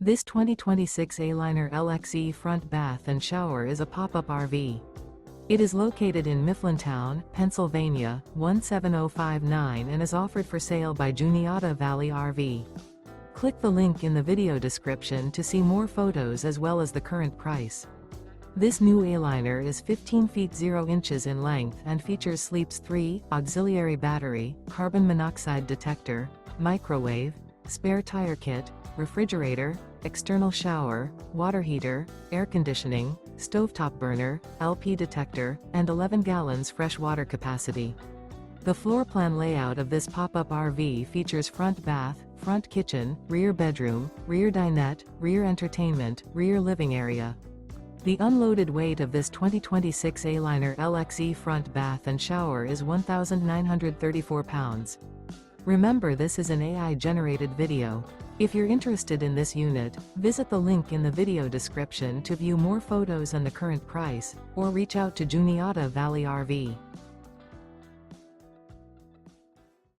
This 2026 Aliner LXE front bath and shower is a pop-up RV. It is located in Mifflintown, Pennsylvania, 17059 and is offered for sale by Juniata Valley RV. Click the link in the video description to see more photos as well as the current price. This new Aliner is 15 feet 0 inches in length and features Sleeps 3, auxiliary battery, carbon monoxide detector, microwave, spare tire kit, refrigerator, external shower, water heater, air conditioning, stovetop burner, LP detector, and 11 gallons fresh water capacity. The floor plan layout of this pop-up RV features front bath, front kitchen, rear bedroom, rear dinette, rear entertainment, rear living area. The unloaded weight of this 2026 Aliner LXE front bath and shower is 1,934 pounds. Remember, this is an AI-generated video. If you're interested in this unit, visit the link in the video description to view more photos and the current price, or reach out to Juniata Valley RV.